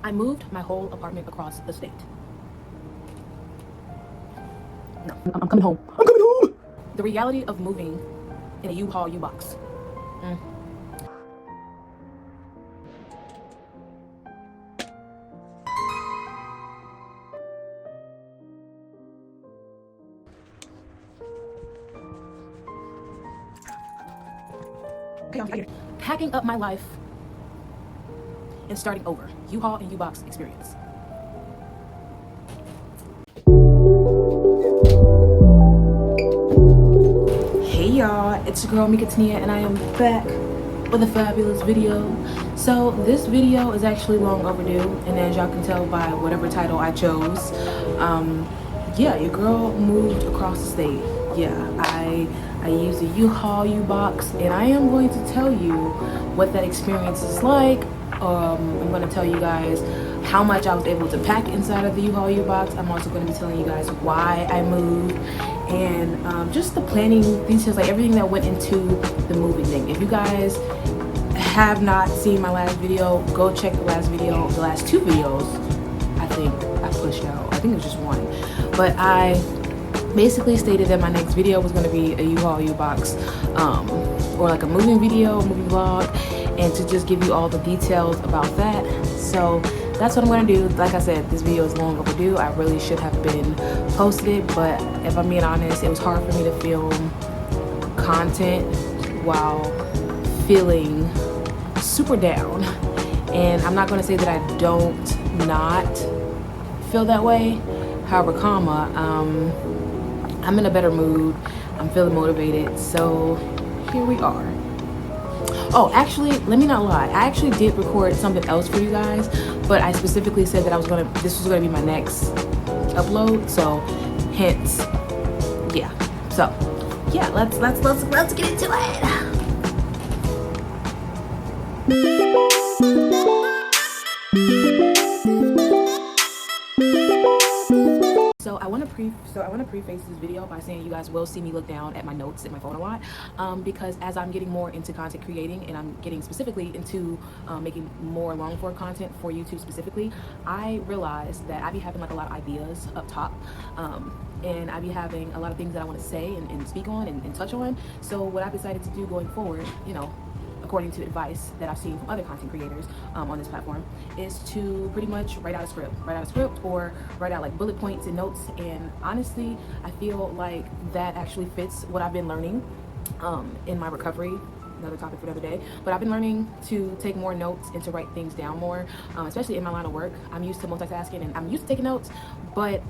I moved my whole apartment across the state. No, I'm coming home. I'm coming home. The reality of moving in a U-Haul U-Box. Okay, packing up my life and starting over. U-Haul and U-Box experience. Hey y'all, it's your girl Msfitmika and I am back with a fabulous video. So this video is actually long overdue, and as y'all can tell by whatever title I chose, yeah, your girl moved across the state. Yeah, I used a U-Haul U-Box, and I am going to tell you what that experience is like. I'm going to tell you guys how much I was able to pack inside of the U-Haul U-Box. I'm also going to be telling you guys why I moved, and just the planning details, like everything that went into the moving thing. If you guys have not seen my last video, go check the last video. The last two videos I think I pushed out. I think it was just one, but I basically stated that my next video was going to be a U-Haul U-Box, or like a moving video, moving vlog, and to just give you all the details about that. So that's what I'm going to do. Like I said, this video is long overdue. I really should have been posted it, but if I'm being honest, it was hard for me to film content while feeling super down. And I'm not going to say that I don't not feel that way. However, I'm in a better mood. I'm feeling motivated. So here we are. Oh, actually, let me not lie. I actually did record something else for you guys, but I specifically said that this was gonna be my next upload. So hence, yeah. So yeah, let's get into it. So I want to preface this video by saying you guys will see me look down at my notes in my phone a lot, because as I'm getting more into content creating, and I'm getting specifically into making more long form content for YouTube specifically, I realized that I be having like a lot of ideas up top, and I be having a lot of things that I want to say and speak on and touch on. So what I've decided to do going forward, you know, according to advice that I've seen from other content creators on this platform, is to pretty much write out a script or write out like bullet points and notes. And honestly, I feel like that actually fits what I've been learning in my recovery. Another topic for another day, but I've been learning to take more notes and to write things down more, especially in my line of work. I'm used to multitasking and I'm used to taking notes, but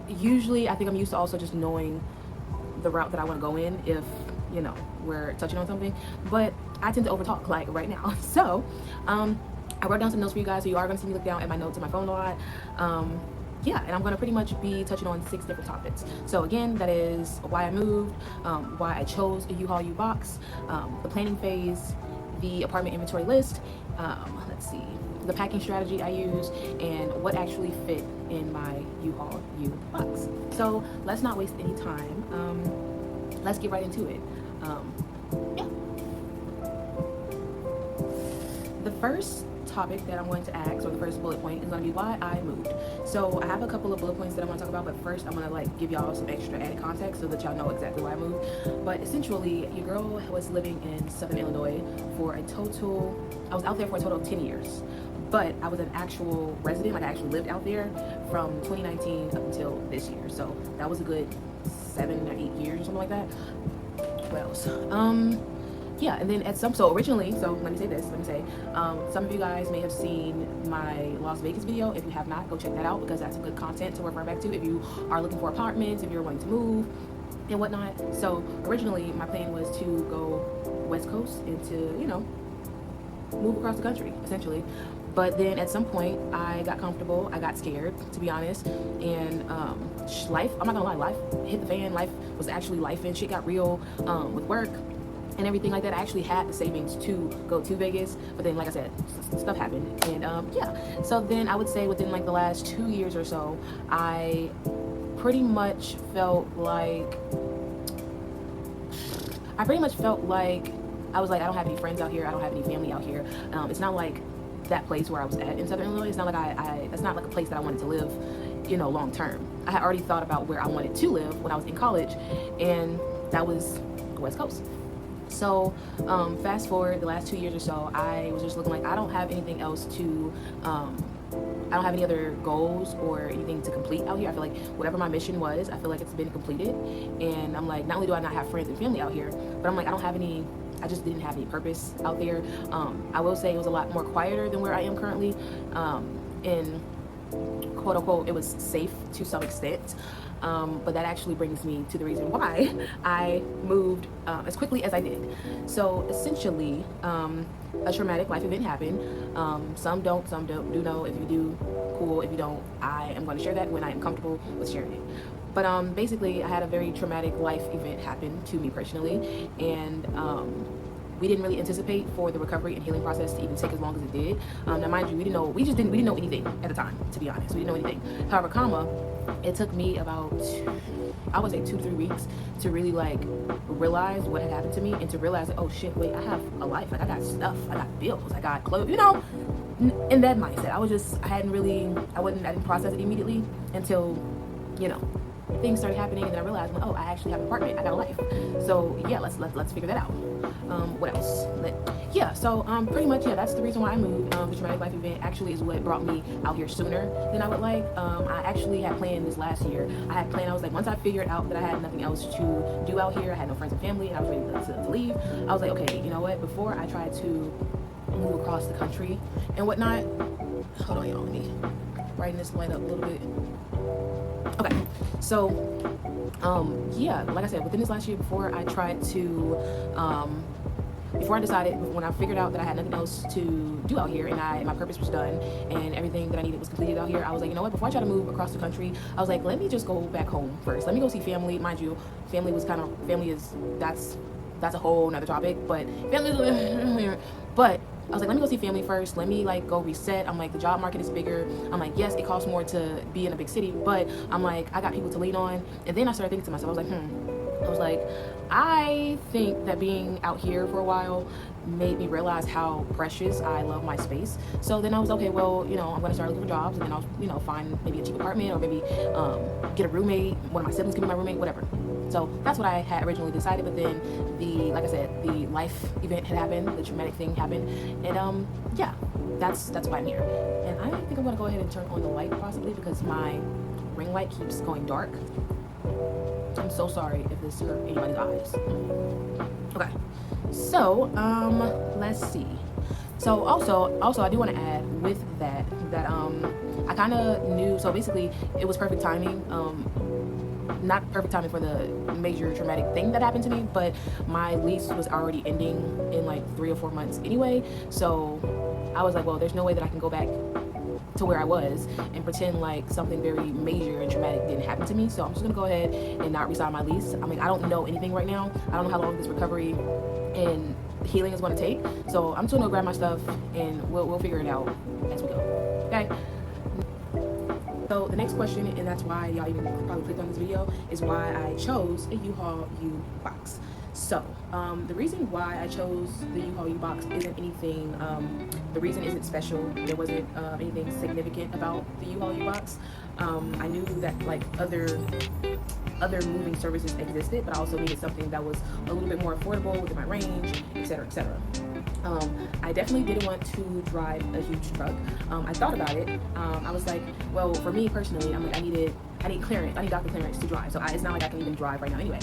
usually I think I'm used to also just knowing the route that I want to go in if, you know, we're touching on something. But I tend to overtalk, like right now. So I wrote down some notes for you guys, so you are going to see me look down at my notes in my phone a lot. Yeah, and I'm going to pretty much be touching on 6 different topics. So again, that is why I moved, why I chose a U-Haul U-Box, the planning phase, the apartment inventory list, let's see, the packing strategy I use, and what actually fit in my U-Haul U-Box. So let's not waste any time. Let's get right into it. Yeah. The first topic that I'm going to ask, or the first bullet point, is going to be why I moved. So I have a couple of bullet points that I want to talk about, but first I'm going to like give y'all some extra added context so that y'all know exactly why I moved. But essentially, your girl was living in Southern Illinois for I was out there for a total of 10 years. But I was an actual resident, like I actually lived out there from 2019 up until this year. So that was a good 7 or 8 years or something like that. What else? Yeah, and then so originally, so let me say, some of you guys may have seen my Las Vegas video. If you have not, go check that out, because that's some good content to refer back to if you are looking for apartments, if you're wanting to move and whatnot. So originally my plan was to go West Coast and to, you know, move across the country essentially. But then at some point I got comfortable, I got scared, to be honest, and life, I'm not gonna lie, life hit the fan. Life was actually life, and shit got real with work and everything like that. I actually had the savings to go to Vegas, but then like I said, stuff happened, and yeah. So then I would say within like the last 2 years or so, I pretty much felt like I was like, I don't have any friends out here, I don't have any family out here. It's not like that place where I was at in Southern Illinois. It's not like that's not like a place that I wanted to live, you know, long term. I had already thought about where I wanted to live when I was in college, and that was the West Coast. So fast forward the last 2 years or so, I was just looking like I don't have anything else to I don't have any other goals or anything to complete out here. I feel like whatever my mission was, I feel like it's been completed. And I'm like, not only do I not have friends and family out here, but I'm like, I just didn't have any purpose out there. I will say it was a lot more quieter than where I am currently. And quote unquote, it was safe to some extent. But that actually brings me to the reason why I moved as quickly as I did. So essentially, a traumatic life event happened. Some don't do know. If you do, cool. If you don't, I am going to share that when I am comfortable with sharing it. But basically, I had a very traumatic life event happen to me personally, and we didn't really anticipate for the recovery and healing process to even take as long as it did. Now, mind you, we didn't know anything at the time. To be honest, we didn't know anything. However, it took me about, I would say 2 to 3 weeks to really like realize what had happened to me, and to realize that, oh shit, wait, I have a life. Like I got stuff, I got bills, I got clothes, you know. In that mindset, I didn't process it immediately until, you know, things started happening, and then I realized, well, oh, I actually have an apartment, I got a life. So yeah, let's figure that out. What else? Pretty much, yeah, that's the reason why I moved. The traumatic life event actually is what brought me out here sooner than I would like. I actually had planned this last year. I was like, once I figured out that I had nothing else to do out here, I had no friends and family, and I was ready to leave, I was like, okay, you know what, before I try to move across the country and whatnot, hold on, y'all, let me brighten this light up a little bit. Okay, so yeah, like I said, within this last year, before I decided, when I figured out that I had nothing else to do out here, and my purpose was done and everything that I needed was completed out here, I was like, you know what, before I try to move across the country, I was like, let me just go back home first. Let me go see family. Mind you, that's a whole nother topic, but but I was like, let me go see family first. Let me like go reset. I'm like, the job market is bigger. I'm like, yes, it costs more to be in a big city, but I'm like, I got people to lean on. And then I started thinking to myself, I was like, I think that being out here for a while made me realize how precious I love my space. So then I was okay, well, you know, I'm gonna start looking for jobs, and then I'll, you know, find maybe a cheap apartment, or maybe get a roommate. One of my siblings can be my roommate, whatever. So that's what I had originally decided. But then like I said, the life event had happened, the traumatic thing happened, and yeah, that's why I'm here. And I think I'm gonna go ahead and turn on the light possibly, because my ring light keeps going dark. I'm so sorry if this hurt anybody's eyes. Okay, so let's see. So also I do want to add with that I kind of knew. So basically, it was perfect timing. Not perfect timing for the major traumatic thing that happened to me, but my lease was already ending in like 3 or 4 months anyway. So I was like, well, there's no way that I can go back to where I was and pretend like something very major and traumatic didn't happen to me. So I'm just gonna go ahead and not resign my lease. I mean, I don't know anything right now. I don't know how long this recovery and healing is going to take. So I'm just gonna grab my stuff, and we'll figure it out as we go. Okay. So the next question, and that's why y'all even probably clicked on this video, is why I chose a U-Haul U-Box. So the reason why I chose the U-Haul U-Box isn't anything, the reason isn't special. There wasn't anything significant about the U-Haul U-Box. I knew that like other moving services existed, but I also needed something that was a little bit more affordable within my range, etc., etc. I definitely didn't want to drive a huge truck. I thought about it. I was like, well, for me personally, I'm like, I need clearance. I need doctor clearance to drive. So it's not like I can even drive right now anyway.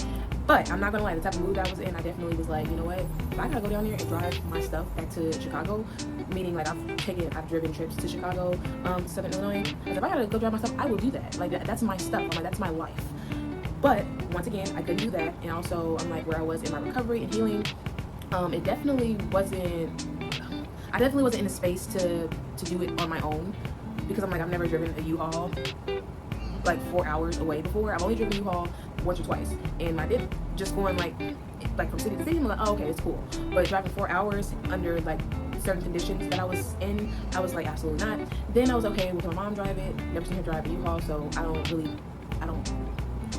But I'm not gonna lie, the type of mood I was in, I definitely was like, you know what? If I gotta go down there and drive my stuff back to Chicago, meaning like I've driven trips to Chicago, Southern Illinois. If I gotta go drive my stuff, I will do that. Like that's my stuff. I'm like, that's my life. But once again, I couldn't do that. And also, I'm like, where I was in my recovery and healing, it definitely wasn't. I definitely wasn't in a space to do it on my own, because I'm like, I've never driven a U-Haul like 4 hours away before. I've only driven a U-Haul once or twice, and I did just going like from city to city. I'm like, oh, okay, it's cool. But driving 4 hours under like certain conditions that I was in, I was like, absolutely not. Then I was okay with my mom drive it. Never seen her drive a U-Haul, so I don't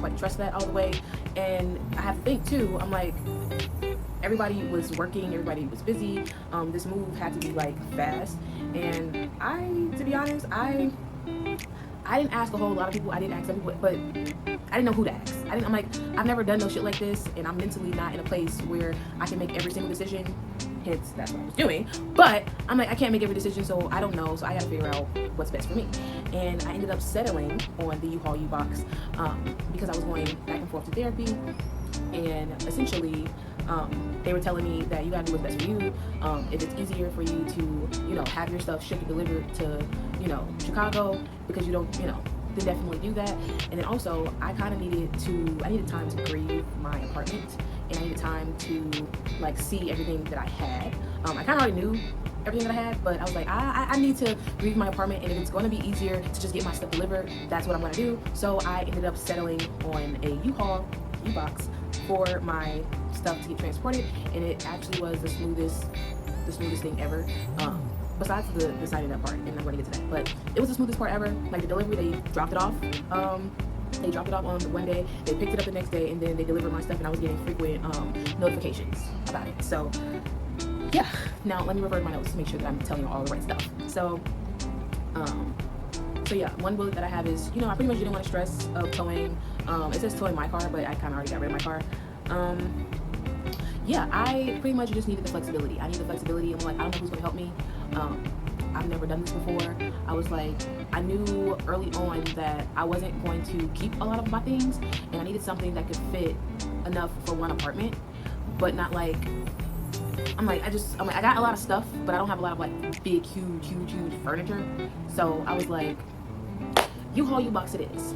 quite trust that all the way. And I have to think too, I'm like, everybody was working, everybody was busy. This move had to be like fast, and to be honest, I didn't ask a whole lot of people. I didn't ask some people, but I didn't know who to ask. I'm like, I've never done no shit like this, and I'm mentally not in a place where I can make every single decision. Hence, that's what I was doing. But I'm like, I can't make every decision, so I don't know. So I gotta figure out what's best for me. And I ended up settling on the U-Haul U-Box because I was going back and forth to therapy, and essentially they were telling me that you gotta do what's best for you. If it's easier for you to, have your stuff shipped and delivered to, Chicago, because you don't, then definitely do that. And then also, I needed time to grieve my apartment, and I needed time to like see everything that I had. I kind of already knew everything that I had, but I was like, I need to grieve my apartment, and if it's going to be easier to just get my stuff delivered, that's what I'm going to do. So I ended up settling on a U-Haul U-Box for my stuff to get transported, and it actually was the smoothest thing ever. Besides the signing up part, and I'm going to get to that, but it was the smoothest part ever. Like the delivery, they dropped it off. They dropped it off on one day, they picked it up the next day, and then they delivered my stuff, and I was getting frequent notifications about it. So yeah, now let me refer to my notes to make sure that I'm telling you all the right stuff. So yeah, one bullet that I have is, I pretty much didn't want to stress of towing. It says towing my car, but I kind of already got rid of my car. Yeah, I pretty much just needed the flexibility. I need the flexibility. I'm like, I don't know who's going to help me. I've never done this before. I was like, I knew early on that I wasn't going to keep a lot of my things, and I needed something that could fit enough for one apartment, but not like, I got a lot of stuff, but I don't have a lot of like big, huge furniture. So I was like, U-Haul U-Box it is.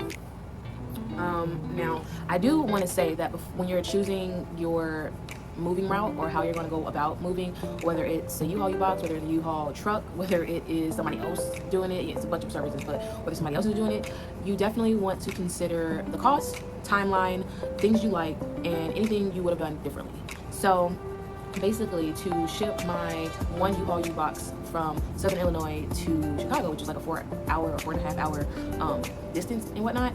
Now, I do want to say that when you're choosing your moving route or how you're going to go about moving, whether it's a U-Haul U-Box, whether it's a U-Haul truck, whether it is somebody else doing it, it's a bunch of services, but whether somebody else is doing it, you definitely want to consider the cost, timeline, things you like, and anything you would have done differently. So basically, to ship my one U-Haul U-Box from Southern Illinois to Chicago, which is like a 4-hour or 4.5-hour distance and whatnot,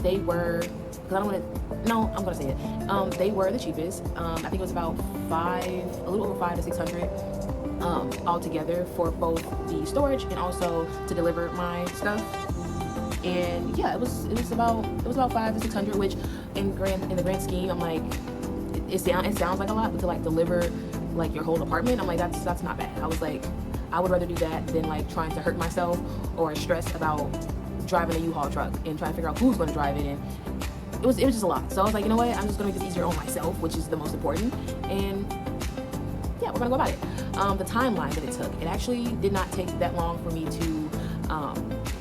they were, I'm gonna say it. They were the cheapest. I think it was about a little over $500 to $600 altogether for both the storage and also to deliver my stuff. And yeah, it was about $500 to $600, which in the grand scheme, I'm like, it sounds like a lot, but to like deliver like your whole apartment, I'm like, that's not bad. I was like, I would rather do that than like trying to hurt myself or stress about driving a U-Haul truck and trying to figure out who's going to drive it. And it was just a lot. So I was like, you know what, I'm just going to make this easier on myself, which is the most important. And yeah, we're going to go about it. The timeline that it took, it actually did not take that long for me to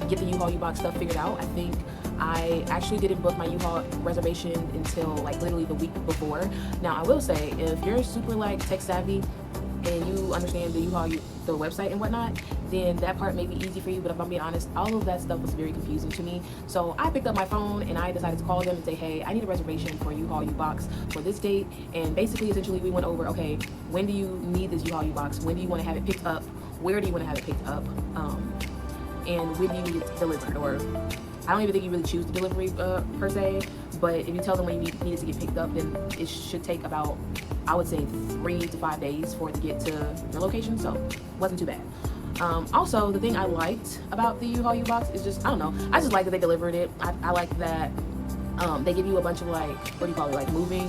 get the U-Haul U-Box stuff figured out. I think I actually didn't book my U-Haul reservation until like literally the week before. Now, I will say, if you're super like tech savvy and you understand the U-Haul, the website and whatnot, then that part may be easy for you. But if I'm being honest, all of that stuff was very confusing to me. So I picked up my phone and I decided to call them and say, hey, I need a reservation for U-Haul U-Box for this date. And basically, essentially, we went over, okay, when do you need this U-Haul U-Box? When do you want to have it picked up? Where do you want to have it picked up? And when do you need it delivered? Or I don't even think you really choose the delivery per se, but if you tell them when you need it to get picked up, then it should take about, I would say, 3 to 5 days for it to get to your location, so it wasn't too bad. Also, the thing I liked about the U-Haul U-Box is just, I don't know, I just like that they delivered it. I like that they give you a bunch of like, moving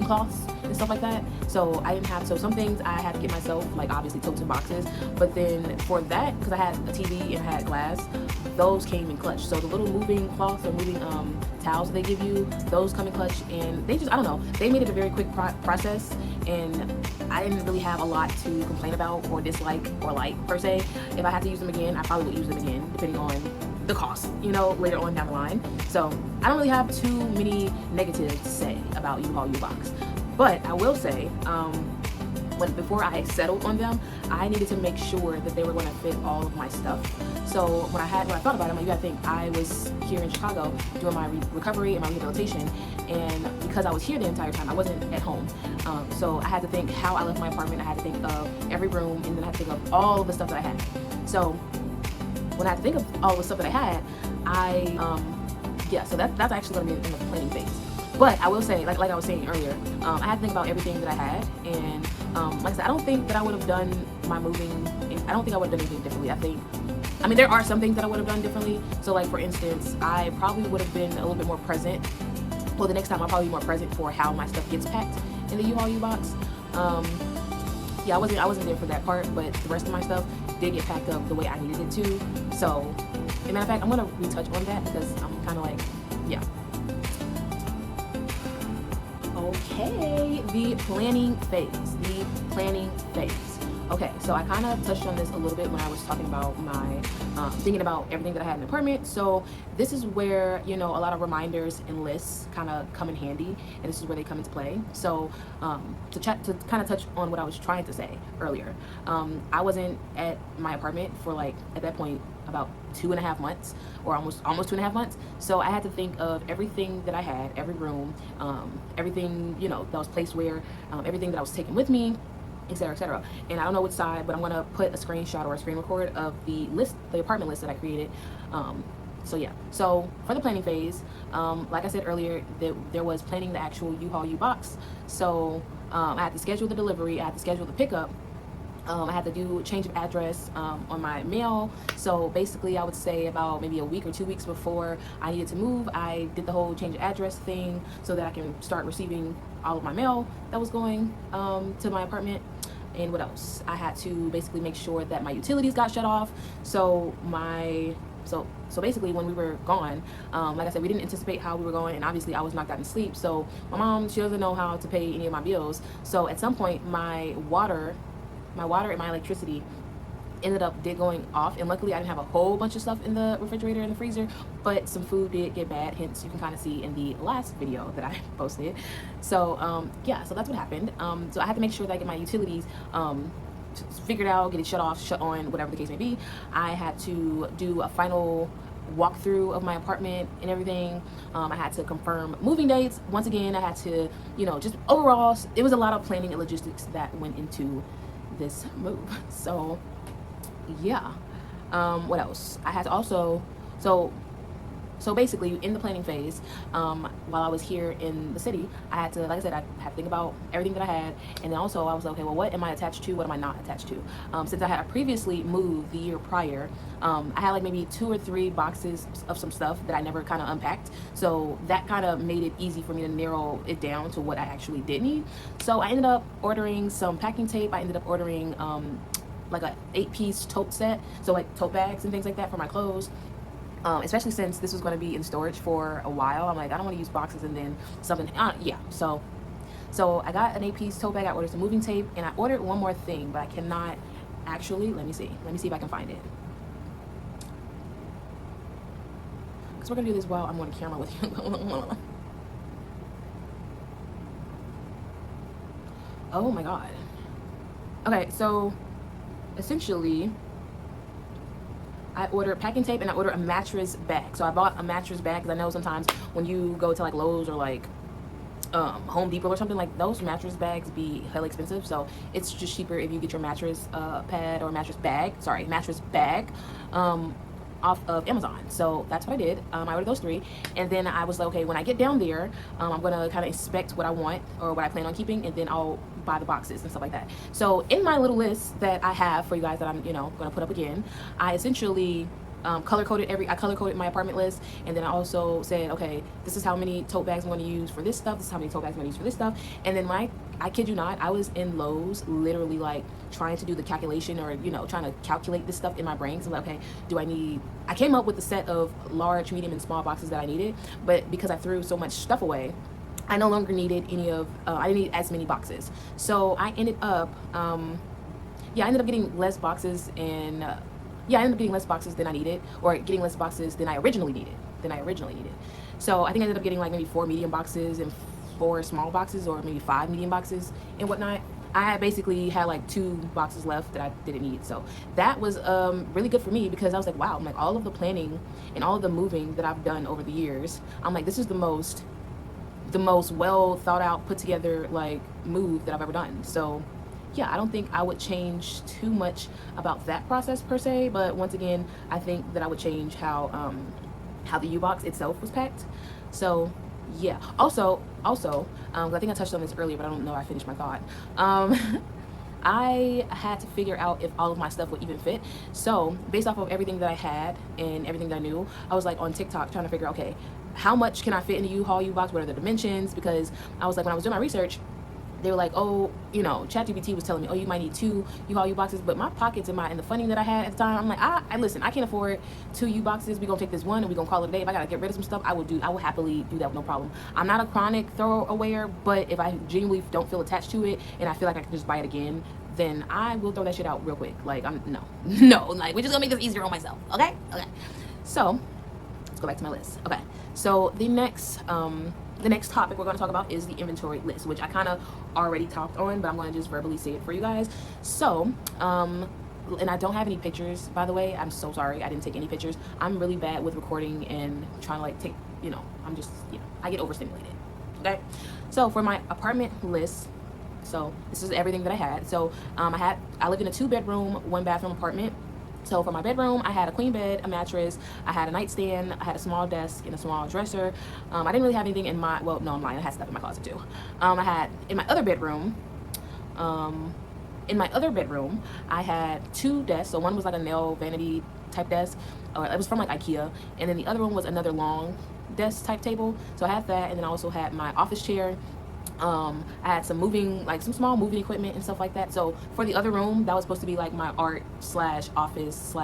cloths and stuff like that. So I didn't have, so some things I had to get myself, like obviously totes and boxes, but then for that, because I had a TV and I had glass, those came in clutch. So the little moving cloths or moving towels that they give you, those come in clutch, and they just, I don't know, they made it a very quick process, and I didn't really have a lot to complain about or dislike or like per se. If I had to use them again, I probably would use them again, depending on the cost, later on down the line. So I don't really have too many negatives to say about U-Haul U-Box, but I will say, before I settled on them, I needed to make sure that they were going to fit all of my stuff. So when I thought about it, I'm like, you gotta think, I was here in Chicago doing my recovery and my rehabilitation, and because I was here the entire time, I wasn't at home. So I had to think how I left my apartment. I had to think of every room, and then I had to think of all of the stuff that I had. So when I had to think of all the stuff that I had, I yeah, so that's actually going to be in the planning phase. But I will say, like I was saying earlier, I had to think about everything that I had, and like I said, I don't think that I would have done my moving. I don't think I would have done anything differently. I mean, there are some things that I would have done differently. So, like for instance, I probably would have been a little bit more present. Well, the next time I'll probably be more present for how my stuff gets packed in the U-Haul U-Box. Yeah, I wasn't there for that part, but the rest of my stuff did get packed up the way I needed it to. So, as a matter of fact, I'm gonna retouch on that because I'm kind of like, yeah. Okay, the planning phase. The planning phase. Okay, so I kind of touched on this a little bit when I was talking about my thinking about everything that I had in the apartment. So this is where, you know, a lot of reminders and lists kind of come in handy, and this is where they come into play. So to kind of touch on what I was trying to say earlier, I wasn't at my apartment for like at that point about 2.5 months, or almost 2.5 months. So I had to think of everything that I had, every room, everything, you know, that was placed where, everything that I was taking with me, etc., etc. And I don't know which side, but I'm gonna put a screenshot or a screen record of the list, the apartment list that I created. So yeah, so for the planning phase, like I said earlier, there was planning the actual U-Haul U-Box. So I had to schedule the delivery, I had to schedule the pickup, I had to do a change of address on my mail. So basically I would say about maybe a week or 2 weeks before I needed to move, I did the whole change of address thing so that I can start receiving all of my mail that was going to my apartment. And what else? I had to basically make sure that my utilities got shut off. So basically when we were gone, like I said, we didn't anticipate how we were going, and obviously I was knocked out in sleep. So my mom, she doesn't know how to pay any of my bills. So at some point my water and my electricity ended up going off, and luckily I didn't have a whole bunch of stuff in the refrigerator and the freezer, but some food did get bad, hence you can kind of see in the last video that I posted. So yeah, so that's what happened. So I had to make sure that I get my utilities figured out, get it shut off, shut on, whatever the case may be. I had to do a final walkthrough of my apartment and everything. I had to confirm moving dates. Once again, I had to, you know, just overall, it was a lot of planning and logistics that went into this move. So yeah, what else? I had to also, so basically in the planning phase, while I was here in the city, I had to, like I said, I had to think about everything that I had, and then also I was like, okay, well, what am I attached to, what am I not attached to? Since I had previously moved the year prior, I had like maybe 2 or 3 boxes of some stuff that I never kind of unpacked, so that kind of made it easy for me to narrow it down to what I actually did need. So I ended up ordering some packing tape. I ended up ordering like a 8-piece tote set, so like tote bags and things like that for my clothes. Especially since this was going to be in storage for a while. I'm like, I don't want to use boxes and then something, yeah. So I got an 8-piece tote bag, I ordered some moving tape, and I ordered one more thing, but I cannot actually, let me see if I can find it. Because we're going to do this while I'm on camera with you. Oh my God. Okay, so essentially, I ordered packing tape and I ordered a mattress bag. So I bought a mattress bag because I know sometimes when you go to like Lowe's or like Home Depot or something, like those mattress bags be hella expensive. So it's just cheaper if you get your mattress pad or mattress bag off of Amazon. So that's what I did. I ordered those 3, and then I was like, okay, when I get down there, I'm gonna kind of inspect what I want or what I plan on keeping, and then I'll buy the boxes and stuff like that. So in my little list that I have for you guys that I'm, you know, gonna put up again, I essentially color coded my apartment list, and then I also said, okay, this is how many tote bags I'm going to use for this stuff, this is how many tote bags I'm going to use for this stuff. And then I kid you not, I was in Lowe's literally like trying to do the calculation, or, you know, trying to calculate this stuff in my brain. So like, okay, I came up with the set of large, medium, and small boxes that I needed, but because I threw so much stuff away, I no longer needed I didn't need as many boxes. So I ended up getting less boxes, and I ended up getting less boxes than I needed, or getting less boxes than I originally needed. So I think I ended up getting like maybe 4 medium boxes and 4 small boxes, or maybe 5 medium boxes and whatnot. I basically had like 2 boxes left that I didn't need. So that was really good for me, because I was like, wow, I'm like, all of the planning and all of the moving that I've done over the years, I'm like, this is the most well thought out, put together like move that I've ever done. So yeah, I don't think I would change too much about that process per se, but once again, I think that I would change how how the U-box itself was packed. So yeah, also I think I touched on this earlier, but I don't know I finished my thought. I had to figure out if all of my stuff would even fit. So based off of everything that I had and everything that I knew, I was like on TikTok trying to figure out, okay, how much can I fit in the U-Haul U-box? What are the dimensions? Because I was like, when I was doing my research, they were like, oh, you know, ChatGPT was telling me, oh, you might need 2 U-Haul U-boxes, but my pockets and the funding that I had at the time, I'm like, I listen, I can't afford 2 U-boxes. We're gonna take this one and we're gonna call it a day. If I gotta get rid of some stuff, I will happily do that with no problem. I'm not a chronic throwawayer, but if I genuinely don't feel attached to it and I feel like I can just buy it again, then I will throw that shit out real quick. Like, no, like, we're just gonna make this easier on myself, okay? Okay. So let's go back to my list. Okay, so the next topic we're going to talk about is the inventory list, which I kind of already talked on, but I'm going to just verbally say it for you guys. So and I don't have any pictures, by the way. I'm so sorry I didn't take any pictures. I'm really bad with recording and trying to like take, you know, I'm just, you know, I get overstimulated. Okay, so for my apartment list, so this is everything that I had. So I lived in a 2-bedroom 1-bathroom apartment. So for my bedroom, I had a queen bed, a mattress, I had a nightstand, I had a small desk and a small dresser. I didn't really have anything in my, well, no, I'm lying, I had stuff in my closet too. I had, in my other bedroom, I had 2 desks. So one was like a nail vanity type desk. It was from like IKEA. And then the other one was another long desk type table. So I had that, and then I also had my office chair. I had some small moving equipment and stuff like that. So for the other room, that was supposed to be like my art / office /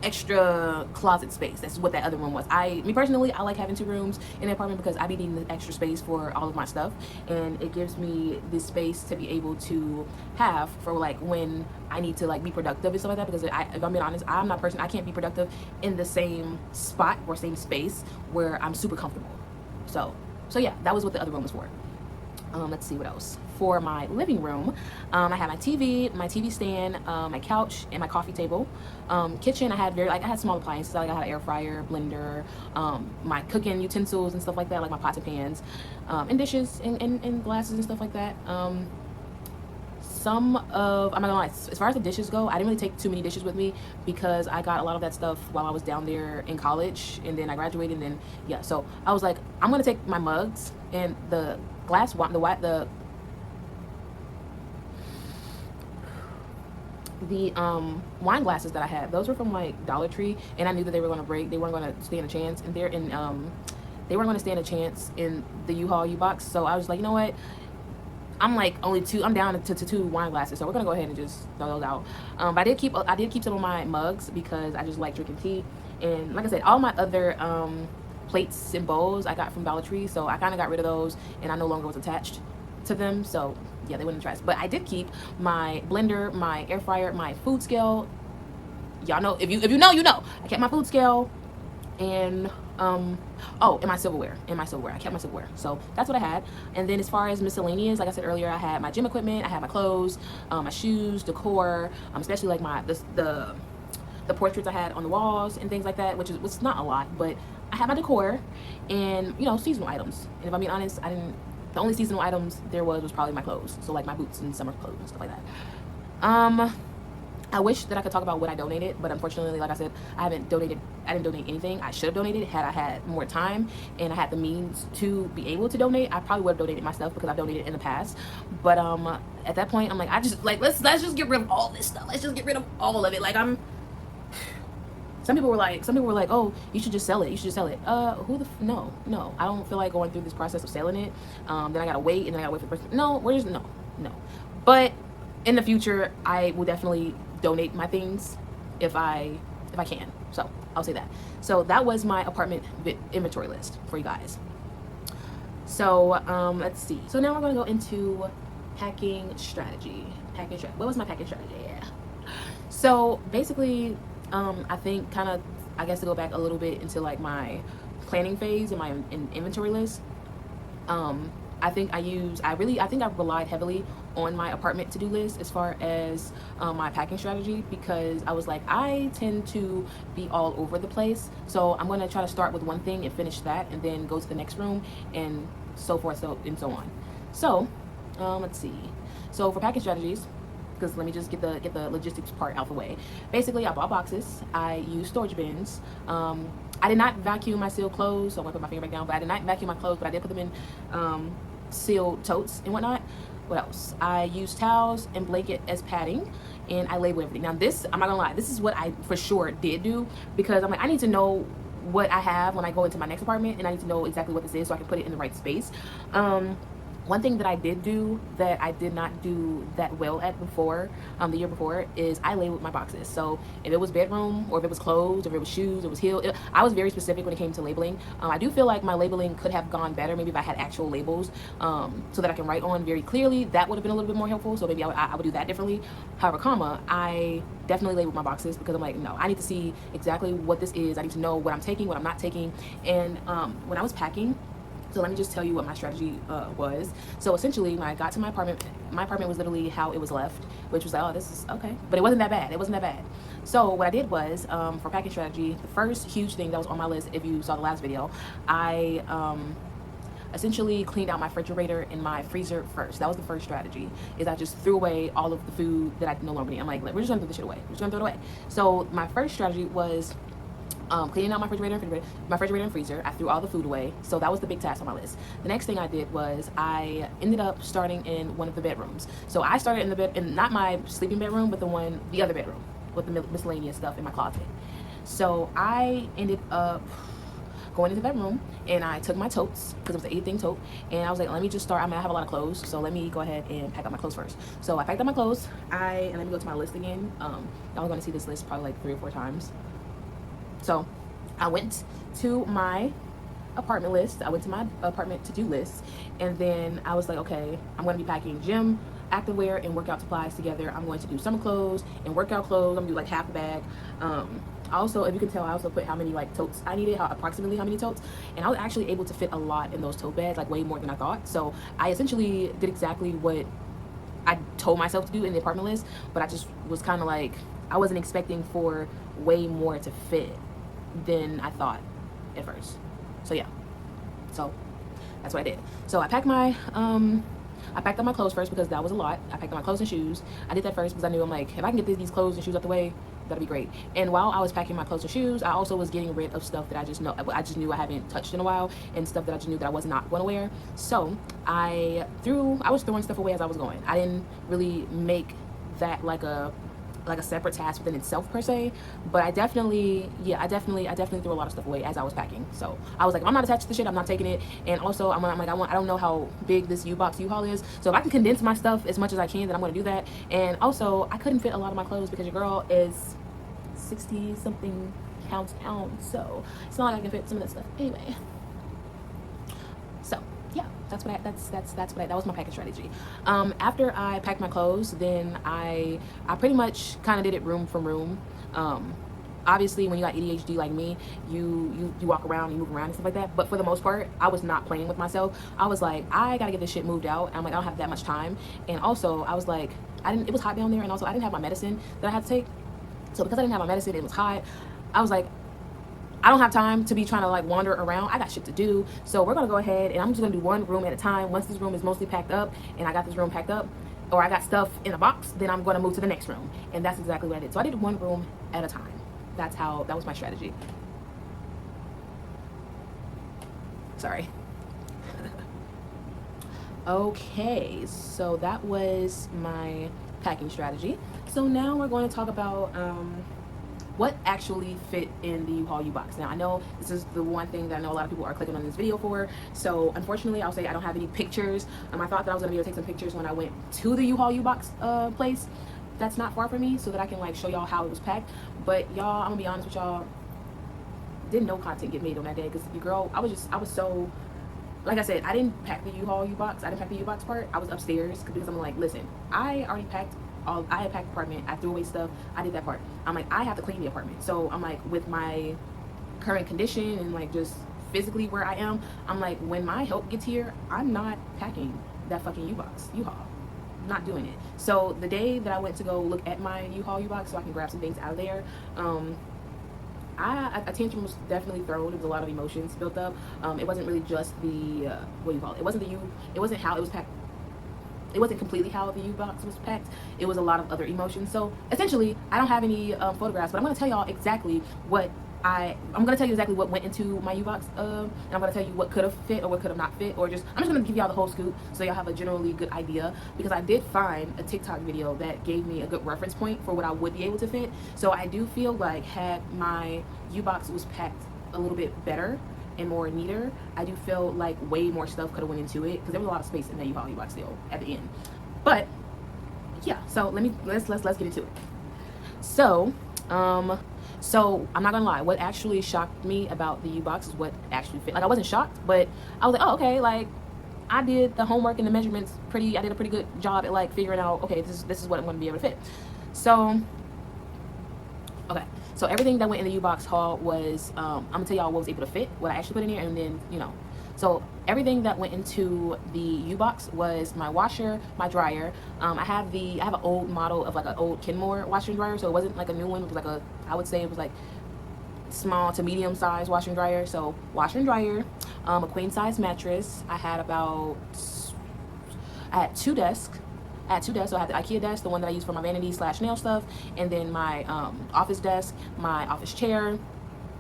extra closet space. That's what that other room was. Me personally, I like having 2 rooms in the apartment because I be needing the extra space for all of my stuff, and it gives me this space to be able to have for like when I need to like be productive and stuff like that. Because if I'm being honest, I'm not a person, I can't be productive in the same spot or same space where I'm super comfortable. So yeah, that was what the other room was for. Let's see what else. For my living room, I had my TV stand, my couch, and my coffee table. Kitchen, I had small appliances. Like I had an air fryer, blender, my cooking utensils and stuff like that, like my pots and pans, and dishes and glasses and stuff like that. I'm not gonna lie, as far as the dishes go, I didn't really take too many dishes with me because I got a lot of that stuff while I was down there in college, and then I graduated, and then yeah, so I was like, I'm gonna take my mugs and the glass wine, the wine glasses that I had. Those were from like Dollar Tree, and I knew that they were gonna break. They weren't gonna stand a chance, and they weren't gonna stand a chance in the U-Haul U-box. So I was like, you know what? I'm like I'm down to 2 wine glasses, so we're gonna go ahead and just throw those out. But I did keep some of my mugs because I just like drinking tea, and like I said, all my other plates and bowls I got from Dollar Tree, so I kind of got rid of those, and I no longer was attached to them. So yeah, they went in the trash. But I did keep my blender, my air fryer, my food scale. Y'all know, if you know, you know. I kept my food scale, and and my silverware. I kept my silverware. So that's what I had. And then as far as miscellaneous, like I said earlier, I had my gym equipment, I had my clothes, my shoes, decor, especially like the portraits I had on the walls and things like that, which was not a lot, but I had my decor and, you know, seasonal items. And if I'm being honest, the only seasonal items there was probably my clothes. So like my boots and summer clothes and stuff like that. I wish that I could talk about what I donated, but unfortunately, like I said, I didn't donate anything. I should have donated had I had more time and I had the means to be able to donate. I probably would have donated my stuff because I've donated in the past. But at that point, I'm like, let's just get rid of all this stuff. Let's just get rid of all of it. Like some people were like, oh, you should just sell it. No, I don't feel like going through this process of selling it. Then I gotta wait, and then I gotta wait for the person. No. But in the future, I will definitely donate my things if I can. So I'll say that. So that was my apartment inventory list for you guys. So let's see. So now we're gonna go into packing strategy. What was my packing strategy? Yeah. So basically, I think I guess to go back a little bit into like my planning phase and my inventory list. I think I relied heavily on my apartment to-do list as far as my packing strategy, because I was like, I tend to be all over the place. So I'm going to try to start with one thing and finish that, and then go to the next room and so forth and so on. So let's see. So for packing strategies, because let me just get the logistics part out the way. Basically, I bought boxes. I used storage bins. I did not vacuum my sealed clothes, so I'm gonna put my finger back down, but I did not vacuum my clothes, but I did put them in sealed totes and whatnot. What else? I used towels and blanket as padding, and I labeled everything. Now this, I'm not gonna lie, this is what I for sure did do, because I'm like, I need to know what I have when I go into my next apartment, and I need to know exactly what this is so I can put it in the right space. One thing that I did do that I did not do that well at before, the year before, is I labeled my boxes. So if it was bedroom, or if it was clothes, or if it was shoes, it was heels, I was very specific when it came to labeling. I do feel like my labeling could have gone better, maybe if I had actual labels, so that I can write on very clearly. That would have been a little bit more helpful, so maybe I would do that differently. However, I definitely labeled my boxes, because I'm like, no, I need to see exactly what this is. I need to know what I'm taking, what I'm not taking. And when I was packing, so let me just tell you what my strategy was. So essentially, when I got to my apartment was literally how it was left, which was like, oh, this is okay. But it wasn't that bad. It wasn't that bad. So what I did was, for packing strategy, the first huge thing that was on my list, if you saw the last video, I essentially cleaned out my refrigerator and my freezer first. That was the first strategy, is I just threw away all of the food that I no longer need. I'm like, we're just gonna throw this shit away. We're just gonna throw it away. So my first strategy was cleaning out my refrigerator and freezer. I threw all the food away, so that was the big task on my list. The next thing I did was I ended up starting in one of the bedrooms. So I started in not my sleeping bedroom, but the other bedroom with the miscellaneous stuff in my closet. So I ended up going into the bedroom, and I took my totes, because it was an 8-thing tote, and I was like, let me just start. I mean, I have a lot of clothes, so let me go ahead and pack up my clothes first. So I packed up my clothes. And let me go to my list again. Y'all are going to see this list probably like 3 or 4 times. So I went to my apartment list. I went to my apartment to-do list, and then I was like, okay, I'm going to be packing gym, activewear, and workout supplies together. I'm going to do summer clothes and workout clothes. I'm going to do like half a bag. Also, if you can tell, I also put how many like totes I needed, approximately how many totes, and I was actually able to fit a lot in those tote bags, like way more than I thought. So I essentially did exactly what I told myself to do in the apartment list, but I just was kind of like, I wasn't expecting for way more to fit than I thought at first. So yeah, so that's what I did. So I packed up my clothes first, because that was a lot. I packed up my clothes and shoes. I did that first because I knew, I'm like, if I can get these clothes and shoes out the way, that'd be great. And while I was packing my clothes and shoes, I also was getting rid of stuff that I just knew I haven't touched in a while, and stuff that I just knew that I was not going to wear. So I was throwing stuff away as I was going. I didn't really make that like a separate task within itself per se, but I definitely threw a lot of stuff away as I was packing. So I was like, if I'm not attached to the shit, I'm not taking it. And also I'm like, I don't know how big this U-Haul is, so if I can condense my stuff as much as I can, then I'm going to do that. And also I couldn't fit a lot of my clothes, because your girl is 60 something pounds, so it's not like I can fit some of that stuff anyway. So yeah, that was my packing strategy. After I packed my clothes, then I pretty much kind of did it room from room. Obviously, when you got ADHD like me, you walk around, you move around and stuff like that. But for the most part, I was not playing with myself. I was like, I gotta get this shit moved out. I'm like, I don't have that much time. And also, I was like, it was hot down there, and also I didn't have my medicine that I had to take. So because I didn't have my medicine, it was hot. I was like, I don't have time to be trying to like wander around. I got shit to do. So we're gonna go ahead, and I'm just gonna do one room at a time. Once this room is mostly packed up, and I got this room packed up, or I got stuff in a box, then I'm gonna move to the next room. And that's exactly what I did. So I did one room at a time. That was my strategy. Sorry. Okay, so that was my packing strategy. So now we're going to talk about what actually fit in the U-Haul U-Box. Now I know this is the one thing that I know a lot of people are clicking on this video for, so unfortunately I'll say I don't have any pictures. I thought that I was gonna be able to take some pictures when I went to the U-Haul U-Box place that's not far from me, so that I can like show y'all how it was packed. But y'all, I'm gonna be honest with y'all, didn't know content get made on that day, because your girl, I was so, like I said, I didn't pack the U-Haul U-Box. I didn't pack the U-Box part. I was upstairs, because I'm like, listen, I already packed I had packed the apartment. I threw away stuff. I did that part. I'm like, I have to clean the apartment. So I'm like, with my current condition and like just physically where I am, I'm like, when my help gets here, I'm not packing that fucking U-Haul. I'm not doing it. So the day that I went to go look at my U-Haul U-Box so I can grab some things out of there, a tantrum was definitely thrown. There was a lot of emotions built up. It wasn't really just the what do you call it? It wasn't how it was packed. It wasn't completely how the U-Box was packed. It was a lot of other emotions. So essentially, I don't have any photographs, but I'm going to tell y'all exactly what I'm gonna tell you exactly what went into my U-Box, and I'm gonna tell you what could have fit or what could have not fit, or just I'm just gonna give y'all the whole scoop so y'all have a generally good idea, because I did find a TikTok video that gave me a good reference point for what I would be able to fit. So I do feel like had my U-Box was packed a little bit better and more neater, I do feel like way more stuff could have went into it, because there was a lot of space in that U-Box still at the end. But yeah, so let's get into it. So so I'm not gonna lie, what actually shocked me about the U-Box is what actually fit. Like, I wasn't shocked, but I was like, oh, okay, like I did the homework and the measurements I did a pretty good job at like figuring out, okay, this is what I'm gonna be able to fit. So okay, so everything that went in the U-Box haul was I'm gonna tell y'all what was able to fit, what I actually put in here, and then so everything that went into the U-Box was my washer, my dryer. I have an old model of like an old Kenmore washer and dryer, so it wasn't like a new one. It was like I would say it was like small to medium size washer and dryer. So washer and dryer, a queen size mattress. I had two desks. So I had the IKEA desk, the one that I use for my vanity / nail stuff, and then my office desk, my office chair.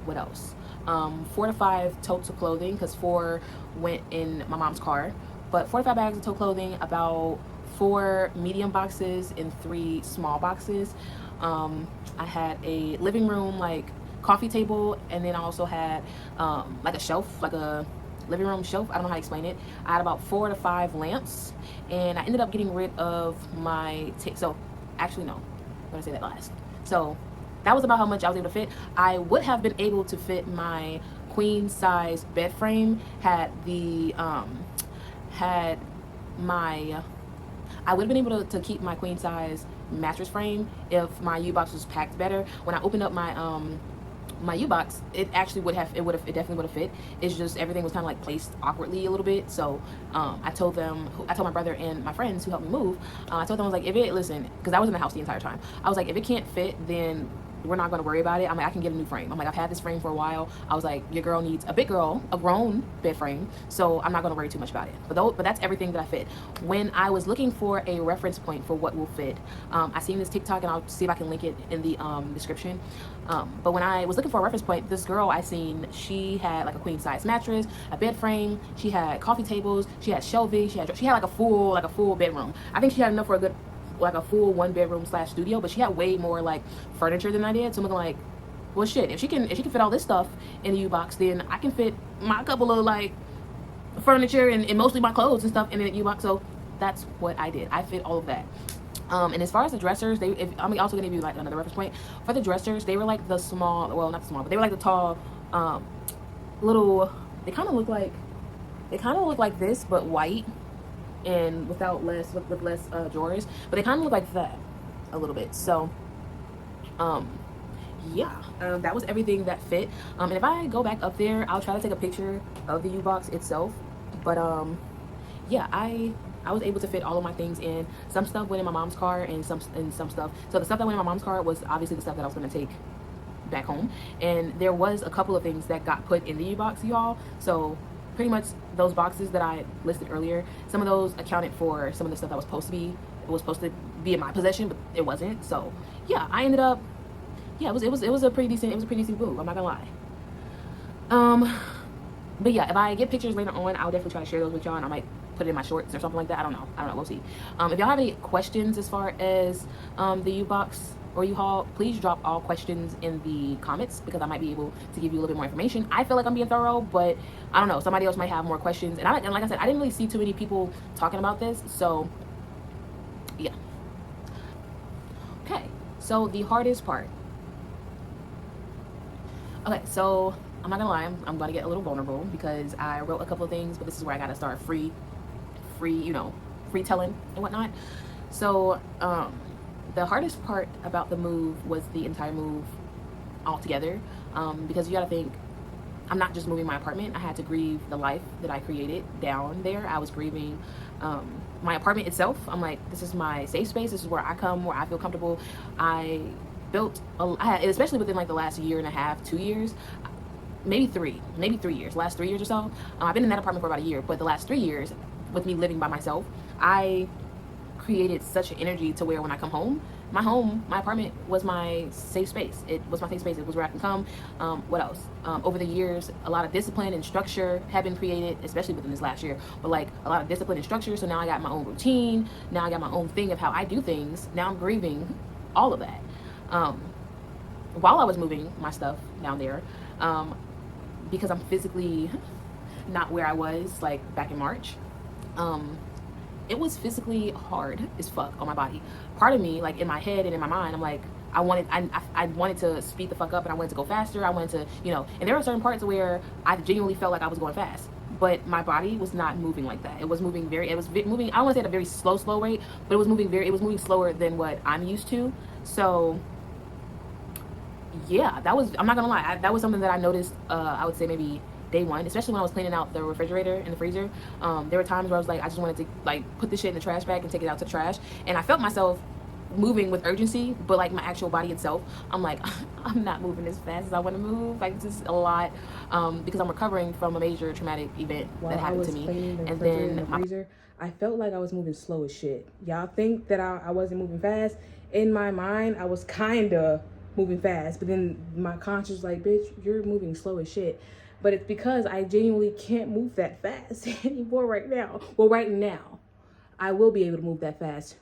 What else? 4 to 5 totes of clothing, because 4 went in my mom's car, but 4 to 5 bags of tote clothing, about 4 medium boxes and 3 small boxes. I had a living room like coffee table, and then I also had like a shelf, like a living room shelf. I don't know how to explain it. I had about 4 to 5 lamps, and I ended up getting rid of my so actually no, I'm gonna say that last. So that was about how much I was able to fit. I would have been able to fit my queen size bed frame I would have been able to keep my queen size mattress frame if my U-Box was packed better. When I opened up my my U-Box, it definitely would have fit. It's just everything was kind of like placed awkwardly a little bit. So I told my brother and my friends who helped me move, I told them, I was like, because I was in the house the entire time, I was like, if it can't fit, then we're not going to worry about it. I'm like, I can get a new frame. I'm like, I've had this frame for a while. I was like, your girl needs a grown bed frame, so I'm not going to worry too much about it. But that's everything that I fit. When I was looking for a reference point for what will fit, I seen this TikTok, and I'll see if I can link it in the description. But when I was looking for a reference point, this girl I seen, she had like a queen size mattress, a bed frame, she had coffee tables, she had shelving, she had like a full bedroom. I think she had enough for a full 1-bedroom / studio, but she had way more like furniture than I did. So I'm like, well, shit, if she can fit all this stuff in the U-Box, then I can fit my couple of like furniture and mostly my clothes and stuff in the U-Box. So that's what I did. I fit all of that. And as far as the dressers, I'm also gonna give you like another reference point for the dressers. They were like the small, well, not the small, but they were like the tall, little. They kind of look like this, but white and with less drawers. But they kind of look like that a little bit. So, yeah, that was everything that fit. And if I go back up there, I'll try to take a picture of the U-Box itself. But yeah, I was able to fit all of my things in. Some stuff went in my mom's car, and some stuff. So the stuff that went in my mom's car was obviously the stuff that I was going to take back home. And there was a couple of things that got put in the U-Box, y'all. So pretty much those boxes that I listed earlier, some of those accounted for some of the stuff that was supposed to be in my possession, but it wasn't. So yeah, I ended up, yeah, it was a pretty decent move. I'm not gonna lie. But yeah, if I get pictures later on, I'll definitely try to share those with y'all, and I might put it in my shorts or something like that. I don't know, we'll see. If y'all have any questions as far as the U-Box or U-Haul, please drop all questions in the comments, because I might be able to give you a little bit more information. I feel like I'm being thorough, but I don't know, somebody else might have more questions. And like I said, I didn't really see too many people talking about this, so yeah. Okay, so the hardest part. Okay, so I'm not gonna lie, I'm gonna get a little vulnerable, because I wrote a couple of things, but this is where I gotta start free telling and whatnot. So the hardest part about the move was the entire move altogether, because you gotta think, I'm not just moving my apartment. I had to grieve the life that I created down there. I was grieving my apartment itself. I'm like, this is my safe space. This is where I come, where I feel comfortable. I had, especially within like the last year and a half, 2 years, maybe 3 years, last 3 years or so. I've been in that apartment for about a year, but the last 3 years, with me living by myself, I created such an energy to where when I come home, my home, my apartment was my safe space. It was my safe space. It was where I can come. What else? Over the years, a lot of discipline and structure have been created, especially within this last year. But like a lot of discipline and structure. So now I got my own routine. Now I got my own thing of how I do things. Now I'm grieving all of that. While I was moving my stuff down there, because I'm physically not where I was like back in March. It was physically hard as fuck on my body. Part of me, like in my head and in my mind, I'm like, I wanted to speed the fuck up, and I wanted to go faster. I wanted to, and there were certain parts where I genuinely felt like I was going fast, but my body was not moving like that. It was moving moving, I don't want to say at a very slow rate, but it was moving slower than what I'm used to. So yeah, I'm not gonna lie, that was something that I noticed, I would say maybe day one, especially when I was cleaning out the refrigerator and the freezer. There were times where I was like, I just wanted to like put this shit in the trash bag and take it out to the trash, and I felt myself moving with urgency, but like my actual body itself, I'm like, I'm not moving as fast as I want to move. Like, this is a lot, because I'm recovering from a major traumatic event that happened to me. And then the freezer, I felt like I was moving slow as shit. Y'all think that I wasn't moving fast? In my mind, I was kinda moving fast, but then my conscience was like, bitch, you're moving slow as shit. But it's because I genuinely can't move that fast anymore right now. Well, right now, I will be able to move that fast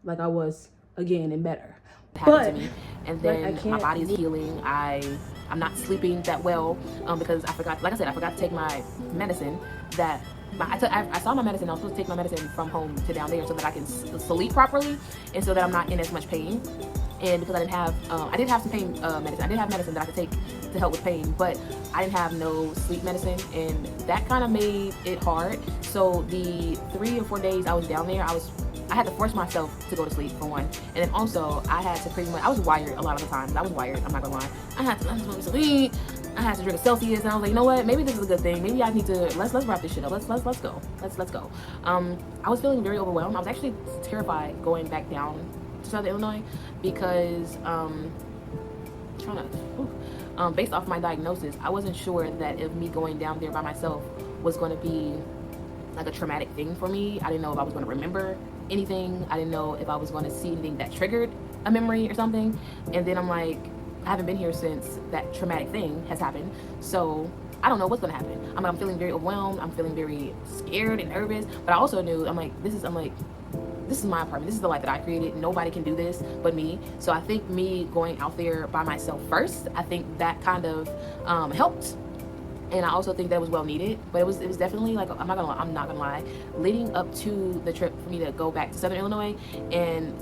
like I was again and better. But, to me. And then my body is healing. I'm not sleeping that well, because I forgot to take my medicine that I saw my medicine. I was supposed to take my medicine from home to down there so that I can sleep properly and so that I'm not in as much pain. And because I didn't have, I did have some pain medicine. I did have medicine that I could take to help with pain, but I didn't have no sleep medicine, and that kind of made it hard. So the 3 or 4 days I was down there, I had to force myself to go to sleep for one, and then also I had to I was wired a lot of the time. I was wired, I'm not gonna lie. I had to sleep. I had to drink a Celsius, and I was like, you know what? Maybe this is a good thing. Maybe I need to let's wrap this shit up. Let's go. Let's go. I was feeling very overwhelmed. I was actually terrified going back down to Southern Illinois because based off my diagnosis, I wasn't sure that if me going down there by myself was going to be like a traumatic thing for me. I didn't know if I was going to remember anything. I didn't know if I was going to see anything that triggered a memory or something. And then I'm like, I haven't been here since that traumatic thing has happened, so I don't know what's going to happen. I'm feeling very overwhelmed. I'm feeling very scared and nervous, but I also knew, this is my apartment. This is the life that I created. Nobody can do this but me. So I think me going out there by myself first, I think that kind of helped. And I also think that was well needed. But it was definitely like, I'm not gonna lie. Leading up to the trip for me to go back to Southern Illinois and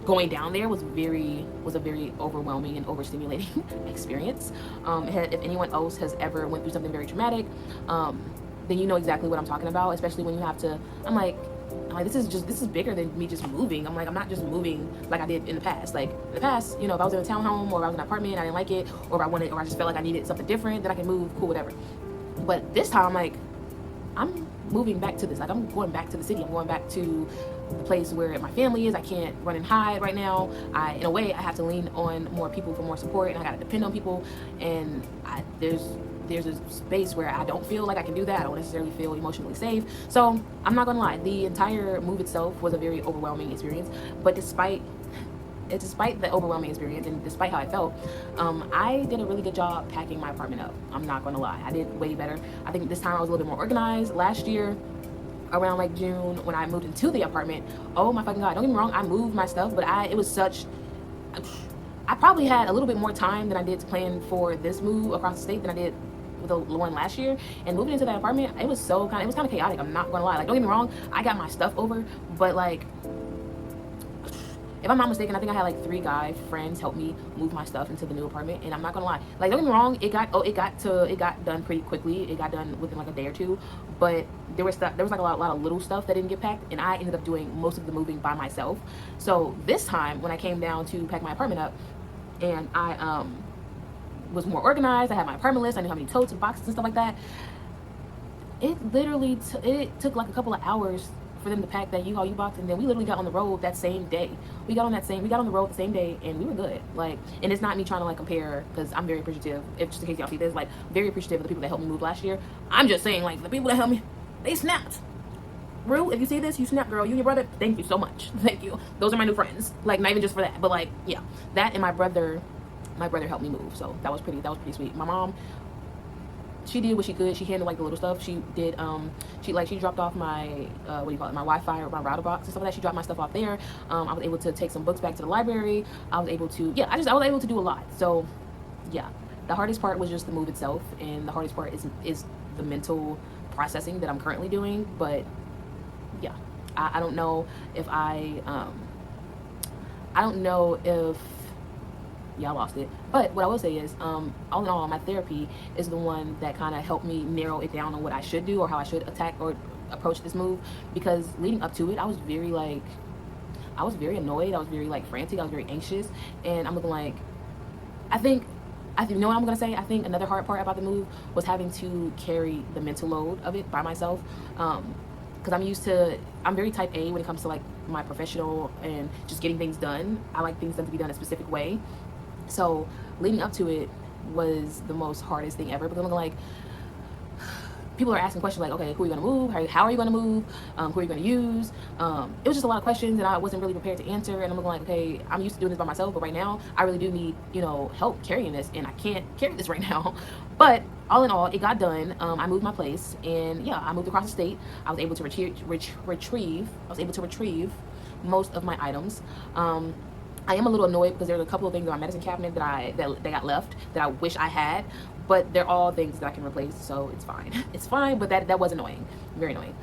going down there was a very overwhelming and overstimulating experience. If anyone else has ever went through something very traumatic, then you know exactly what I'm talking about. Especially when you have to. I'm like, this is bigger than me just moving. I'm not just moving like I did in the past. Like in the past, if I was in a townhome or if I was in an apartment, I didn't like it, or I just felt like I needed something different, then I can move, cool, whatever. But this time, I'm moving back to this. I'm going back to the city. I'm going back to the place where my family is. I can't run and hide right now. In a way, I have to lean on more people for more support, and I gotta depend on people. And there's a space where I don't feel like I can do that. I don't necessarily feel emotionally safe. So I'm not gonna lie, the entire move itself was a very overwhelming experience. But despite the overwhelming experience and despite how I felt, I did a really good job packing my apartment up. I'm not gonna lie, I did way better. I think this time I was a little bit more organized. Last year, around like June, when I moved into the apartment, oh my fucking god, don't get me wrong, I moved my stuff, but I probably had a little bit more time than I did to plan for this move across the state than I did with the one last year. And moving into that apartment, it was kind of chaotic. I'm not gonna lie. Don't get me wrong, I got my stuff over, but if I'm not mistaken, I think I had 3 guy friends help me move my stuff into the new apartment. And I'm not gonna lie, don't get me wrong, it got done pretty quickly. It got done within a day or two, but there was a lot of little stuff that didn't get packed, and I ended up doing most of the moving by myself. So this time when I came down to pack my apartment up, and I was more organized, I had my apartment list, I knew how many totes and boxes and stuff like that. It literally it took a couple of hours for them to pack that U-Haul U-Box, and then we literally got on the road that same day. We got on the road the same day, and we were good. And it's not me trying to compare, because I'm very appreciative, just in case y'all see this, very appreciative of the people that helped me move last year. I'm just saying, the people that helped me, they snapped. Rue, if you see this, you snap, girl. You and your brother, thank you so much. Thank you. Those are my new friends. Like, not even just for that, but like, yeah, that and my brother helped me move, so that was pretty sweet. My mom, she did what she could. She handled like the little stuff. She did she dropped off my what do you call it, my Wi-Fi or my router box and stuff like that. She dropped my stuff off there. I was able to take some books back to the library. I was able to, yeah, I was able to do a lot. So yeah, the hardest part was just the move itself, and the hardest part is the mental processing that I'm currently doing. But yeah, I don't know if I don't know if yeah, I lost it. But what I will say is, all in all, my therapy is the one that kind of helped me narrow it down on what I should do or how I should attack or approach this move. Because leading up to it, I was very annoyed. I was very like frantic. I was very anxious. And I'm looking like, I think, you know what I'm gonna say? I think another hard part about the move was having to carry the mental load of it by myself. Because I'm very type A when it comes to like my professional and just getting things done. I like things done to be done a specific way. So leading up to it was the most hardest thing ever, because I'm like, people are asking questions like, okay, who are you going to move? How are you going to move? Who are you going to use? It was just a lot of questions and I wasn't really prepared to answer. And I'm looking like, okay, I'm used to doing this by myself, but right now I really do need, help carrying this, and I can't carry this right now. But all in all, it got done. I moved my place, and yeah, I moved across the state. I was able to retrieve most of my items. I am a little annoyed because there's a couple of things in my medicine cabinet that got left that I wish I had, but they're all things that I can replace, so it's fine. It's fine, but that was annoying, very annoying.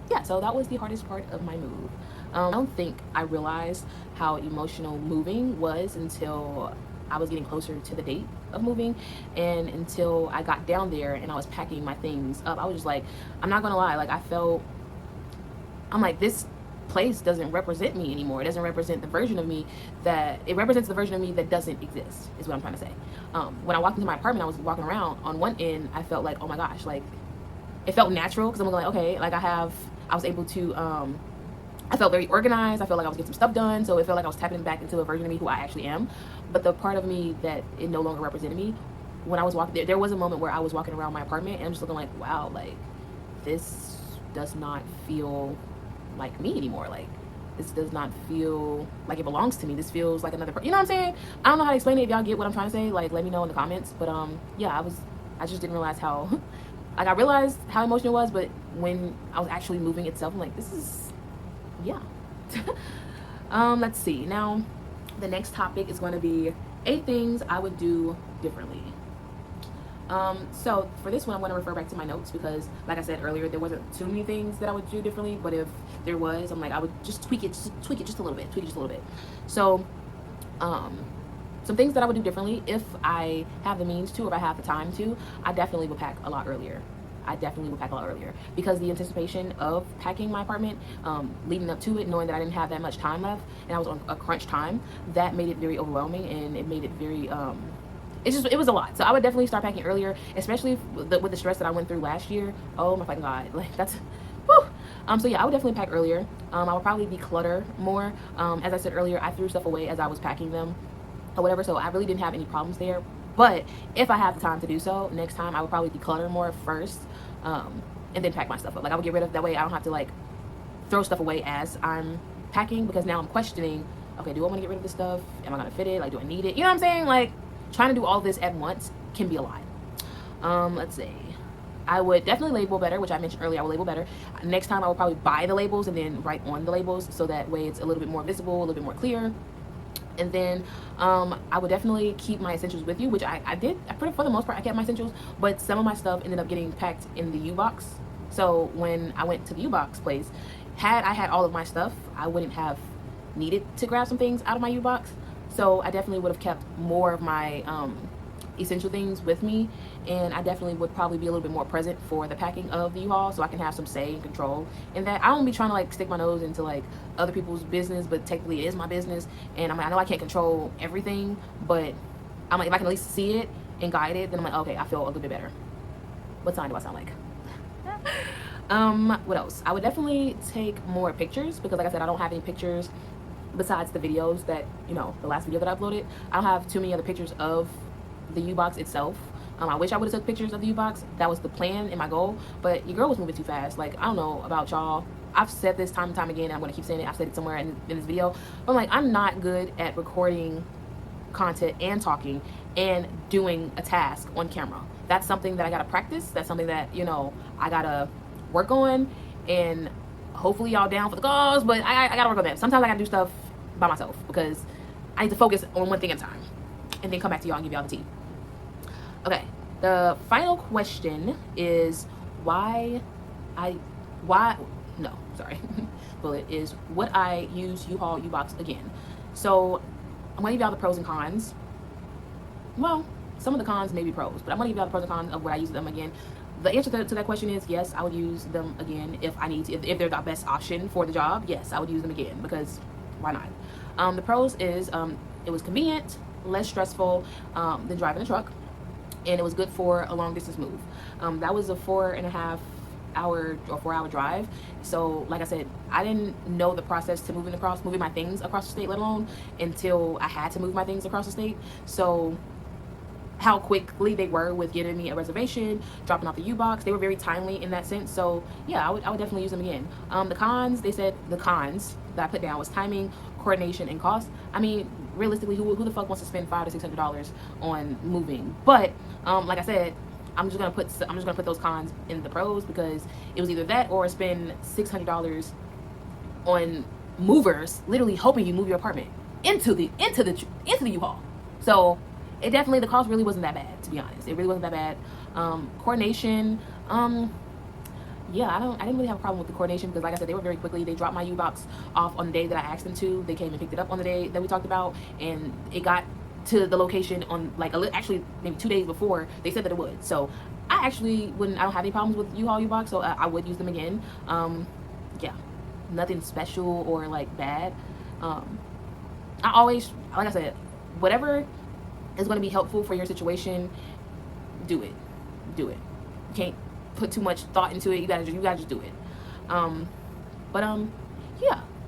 Yeah, so that was the hardest part of my move. I don't think I realized how emotional moving was until I was getting closer to the date of moving, and until I got down there and I was packing my things up. I was just like, I'm not gonna lie, like I'm like, this place doesn't represent me anymore. It doesn't represent the version of me that doesn't exist, is what I'm trying to say. When I walked into my apartment, I was walking around. On one end, I felt like, oh my gosh, like it felt natural, because I'm like, okay, like I was able to I felt very organized. I felt like I was getting some stuff done, so it felt like I was tapping back into a version of me who I actually am. But the part of me that it no longer represented me, when I was walking there was a moment where I was walking around my apartment and I'm just looking like, wow, like this does not feel like me anymore. Like this does not feel like it belongs to me. This feels like another person. You know what I'm saying? I don't know how to explain it. If y'all get what I'm trying to say, like let me know in the comments. But yeah, I just didn't realize how like I realized how emotional it was, but when I was actually moving itself, I'm like, this is, yeah. Let's see. Now the next topic is going to be 8 things I would do differently. So for this one, I'm going to refer back to my notes, because like I said earlier, there wasn't too many things that I would do differently, but if there was, I'm like, I would just tweak it just a little bit. So some things that I would do differently if I have the means to, or if I have the time to, I definitely would pack a lot earlier. Because the anticipation of packing my apartment, leading up to it, knowing that I didn't have that much time left and I was on a crunch time, that made it very overwhelming, and it made it very it was a lot. So I would definitely start packing earlier, especially with the stress that I went through last year. Oh my fucking god, like that's whew. So yeah, I would definitely pack earlier. I would probably declutter more. As I said earlier, I threw stuff away as I was packing them or whatever, so I really didn't have any problems there. But if I have the time to do so, next time I would probably declutter more first, and then pack my stuff up. Like I would get rid of, that way I don't have to like throw stuff away as I'm packing, because now I'm questioning, okay, do I want to get rid of this stuff? Am I gonna fit it? Like, do I need it? You know what I'm saying? Like trying to do all this at once can be a lot. Let's see. I would definitely label better, which I mentioned earlier. I would label better. Next time I would probably buy the labels and then write on the labels, so that way it's a little bit more visible, a little bit more clear. And then I would definitely keep my essentials with you, which I did. For the most part, I kept my essentials, but some of my stuff ended up getting packed in the U-Box. So when I went to the U-Box place, had I had all of my stuff, I wouldn't have needed to grab some things out of my U-Box. So I definitely would have kept more of my essential things with me, and I definitely would probably be a little bit more present for the packing of the U-Haul, so I can have some say and control in that. I don't be trying to like stick my nose into like other people's business, but technically it is my business, and I know I can't control everything, but I'm like, if I can at least see it and guide it, then I'm like, okay, I feel a little bit better. What sign do I sound like? What else? I would definitely take more pictures, because like I said, I don't have any pictures besides the videos that, the last video that I uploaded. I don't have too many other pictures of the U-Box itself, I wish I would have took pictures of the U-Box. That was the plan and my goal, but your girl was moving too fast. Like, I don't know about y'all. I've said this time and time again, and I'm going to keep saying it. I've said it somewhere in this video. But I'm like, I'm not good at recording content and talking and doing a task on camera. That's something that I got to practice. That's something that, you know, I got to work on. And hopefully y'all down for the cause, but I got to work on that. Sometimes I got to do stuff by myself because I need to focus on one thing at a time and then come back to y'all and give y'all the tea. Okay, the final question is would I use U-Haul U-Box again? So I'm gonna give y'all the pros and cons. Well, some of the cons may be pros, but I'm gonna give y'all the pros and cons of would I use them again. The answer to that question is yes, I would use them again if I need to. If they're the best option for the job, yes, I would use them again because why not? The pros is it was convenient, less stressful than driving a truck, and it was good for a long distance move. That was a 4.5 hour or 4 hour drive. So like I said, I didn't know the process to moving my things across the state, let alone until I had to move my things across the state. So how quickly they were with getting me a reservation, dropping off the U-Box, they were very timely in that sense. So yeah, I would definitely use them again. The cons, they said the cons that I put down was timing, coordination, and cost. I mean, realistically, who the fuck wants to spend $500 to $600 on moving? But like I said, I'm just gonna put those cons in the pros because it was either that or spend $600 on movers, literally helping you move your apartment into the U-Haul. So it definitely, the cost really wasn't that bad, to be honest. It really wasn't that bad. Coordination, yeah, I didn't really have a problem with the coordination because like I said, they were very quickly. They dropped my U-Box off on the day that I asked them to. They came and picked it up on the day that we talked about, and it got to the location on like actually maybe 2 days before they said that it would. So I don't have any problems with U-Haul U-Box, so I would use them again. Yeah, nothing special or like bad. I always, like I said, whatever is going to be helpful for your situation, do it. You can't put too much thought into it. You gotta just do it.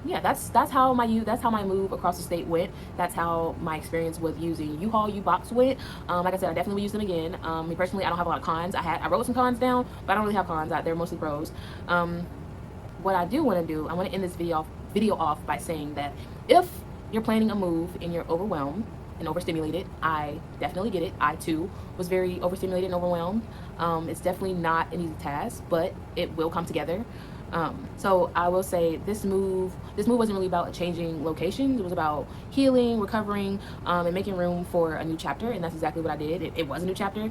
Yeah, that's how my move across the state went. That's how my experience with using U-Haul U-Box went. Like I said, I definitely would use them again. Me personally, I don't have a lot of cons. I wrote some cons down, but I don't really have cons. They're mostly pros. What I do want to do, I want to end this video off by saying that if you're planning a move and you're overwhelmed and overstimulated, I definitely get it. I too was very overstimulated and overwhelmed. It's definitely not an easy task, but it will come together. So I will say this move wasn't really about changing locations. It was about healing, recovering, and making room for a new chapter. And that's exactly what I did. It was a new chapter.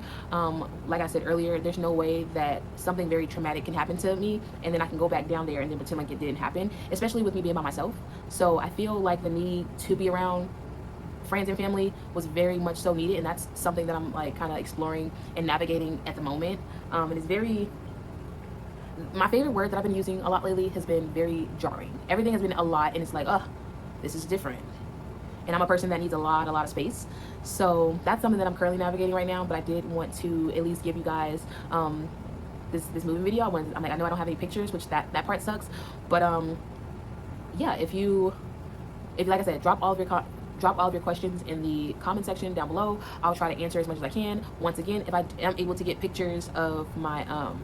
Like I said earlier, there's no way that something very traumatic can happen to me and then I can go back down there and then pretend like it didn't happen, especially with me being by myself. So I feel like the need to be around friends and family was very much so needed, and that's something that I'm like kind of exploring and navigating at the moment. And it's very, my favorite word that I've been using a lot lately has been very jarring. Everything has been a lot, and it's like, this is different. And I'm a person that needs a lot of space. So that's something that I'm currently navigating right now, but I did want to at least give you guys this moving video. I know I don't have any pictures, which that part sucks. But yeah, if like I said, drop all of your questions in the comment section down below. I'll try to answer as much as I can. Once again, if I am able to get pictures of my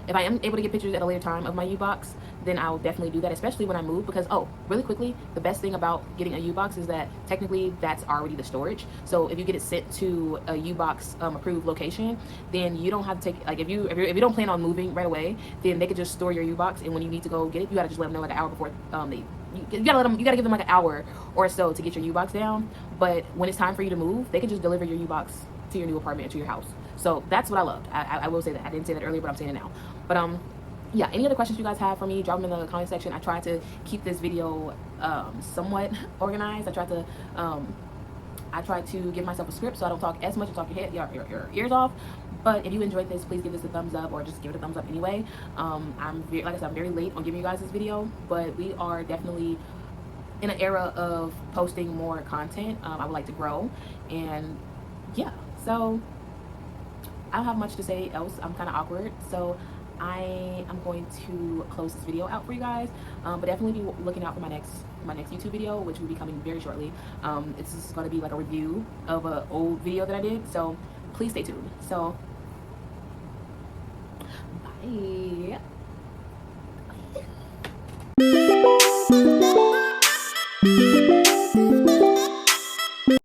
if I am able to get pictures at a later time of my U-Box, then I'll definitely do that, especially when I move, because really quickly, the best thing about getting a U-Box is that technically that's already the storage. So if you get it sent to a U-Box approved location, then you don't have to take, like, if you don't plan on moving right away, then they could just store your U-Box, and when you need to go get it, you gotta just let them know like an hour before you gotta give them like an hour or so to get your U-Box down. But when it's time for you to move, they can just deliver your U-Box to your new apartment or to your house. So that's what I loved. I will say that. I didn't say that earlier, but I'm saying it now. But yeah, any other questions you guys have for me, drop them in the comment section. I tried to keep this video somewhat organized. I tried to give myself a script so I don't talk as much and talk your ears off. But if you enjoyed this, please give this a thumbs up, or just give it a thumbs up anyway. Like I said, I'm very late on giving you guys this video, but we are definitely in an era of posting more content. I would like to grow, and yeah, so I don't have much to say else. I'm kind of awkward, so I am going to close this video out for you guys. But definitely be looking out for my next YouTube video, which will be coming very shortly. It's just going to be like a review of an old video that I did, so please stay tuned. So bye.